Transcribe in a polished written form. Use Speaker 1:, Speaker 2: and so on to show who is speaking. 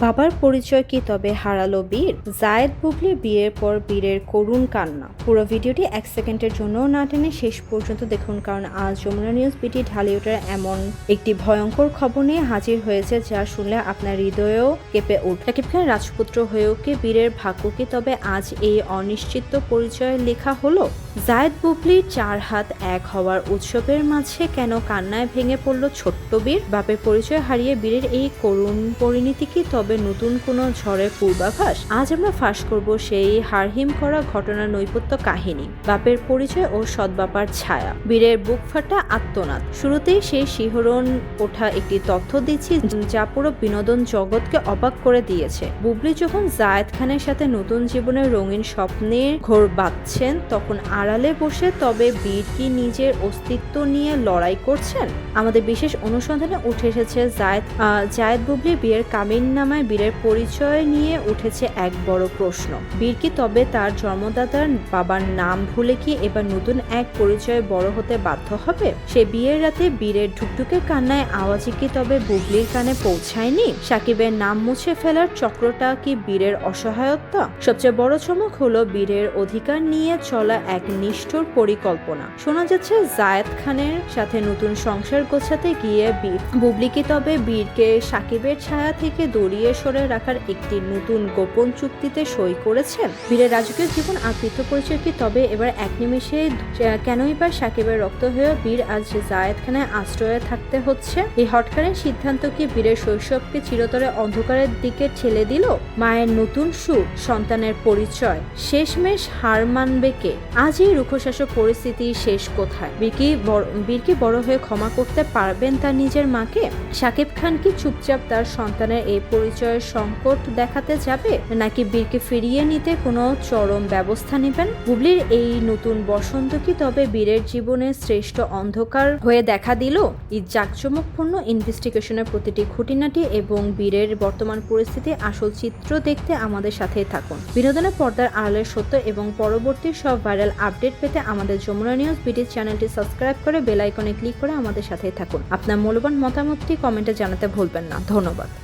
Speaker 1: বাবার পরিচয় কি তবে হারালো বীর? জায়েদ বুবলি বিয়ের পর বীরের করুণ কান্না। পুরো ভিডিওটি 1 সেকেন্ডের জন্য না টেনে শেষ পর্যন্ত দেখুন, কারণ আজ যমুনা নিউজ বিটি ঢালিউডের এমন একটি ভয়ঙ্কর খবর নিয়ে হাজির হয়েছে যা শুনলে আপনার হৃদয়েও কেঁপে উঠবে। শাকিব খান রাজপুত্র হয়েও কি বীরের ভাগ্য কি তবে আজ এই অনিশ্চিত পরিচয় লেখা হলো? জায়েদ বুবলির 4 হাত এক হওয়ার উৎসবের মাঝে কেন কান্নায় ভেঙে পড়ল ছোট্ট বীর? বাপের পরিচয় হারিয়ে বীরের এই করুণ পরিণতি কি তবে নতুন কোনো ঝড়ের পূর্বাভাস? আজ আমরা ফাঁস করব সেই হারহিম করা ঘটনার নৈপথ্য কাহিনী, বাপের পরিচয় ও সৎবাপার ছায়া, বীরের বুক ফাটা আত্মনাদ। শুরুতেই সেই শিহরণ ওঠা একটি তথ্য দিচ্ছি যা পুরো বিনোদন জগৎকে অবাক করে দিয়েছে। বুবলি যখন জায়েদ খানের সাথে নতুন জীবনের রঙিন স্বপ্নের ঘোর বাঁধছেন, তখন আড়ালে বসে তবে বীর কি নিজের অস্তিত্ব নিয়ে লড়াই করছেন? আমাদের বিশেষ অনুসন্ধানে উঠে এসেছে জায়েদ বুবলি বিয়ের কামিননামায় বীরের পরিচয় নিয়ে উঠেছে এক বড় প্রশ্ন। বীর কি তবে তার জন্মদাতার বাবার নাম ভুলে কি এবার নতুন এক পরিচয়ে বড় হতে বাধ্য হবে? সে বিয়ের রাতে বীরের ঢুকঢুকে কান্নায় আওয়াজে কি তবে বুবলির কানে পৌঁছায়নি? সাকিবের নাম মুছে ফেলার চক্রটা কি বীরের অসহায়তা? সবচেয়ে বড় চমক হলো বীরের অধিকার নিয়ে চলা এক নিষ্ঠুর পরিকল্পনা। শোনা যাচ্ছে জায়েদ খানের সাথে নতুন সংসার গোছাতে গিয়ে বুবলি কি তবে বীরকে সাকিবের ছায়া থেকে দড়িয়ে সরে রাখার একটি নতুন গোপন চুক্তিতে সই করেছেন? বীরের রাজকীয় জীবন আর পিতৃ পরিচয় কি তবে এবার এক নিমেষে কেনই বা সাকিবের রক্ত হয়ে বীর আজ জায়েদ খানের আশ্রয়ে থাকতে হচ্ছে? এই হটকারের সিদ্ধান্ত কি বীরের শৈশবকে চিরতরে অন্ধকারের দিকে ঠেলে দিল? মায়ের নতুন সুর, সন্তানের পরিচয়, শেষমেশ হার মানবে কে? আজ এই রুক্ষশাসক পরিস্থিতির শেষ কোথায়? বীর কি বড় হয়ে ক্ষমা করতে পারবেন তার নিজের মাকে? শাকিব খান কি চুপচাপ তার সন্তানের এই পরিচয়ের সংকট দেখাতে যাবে, নাকি বীরকে ফিরিয়ে নিতে কোনো চরম ব্যবস্থা নেবেন? বুবলির এই নতুন বসন্ত কি তবে বীরের জীবনের শ্রেষ্ঠ অন্ধকার হয়ে দেখা দিল? এই জাঁকজমকপূর্ণ ইনভেস্টিগেশনের প্রতিটি খুঁটিনাটি এবং বীরের বর্তমান পরিস্থিতি আসল চিত্র দেখতে আমাদের সাথেই থাকুন। বিনোদনের পর্দার আড়ালের সত্য এবং পরবর্তী সব ভাইরাল আপডেট পেতে আমাদের যমুনা নিউজ বিডি চ্যানেলটি সাবস্ক্রাইব করে বেল আইকনে ক্লিক করে আমাদের সাথেই থাকুন। আপনার মূল্যবান মতামতটি কমেন্টে জানাতে ভুলবেন না। ধন্যবাদ।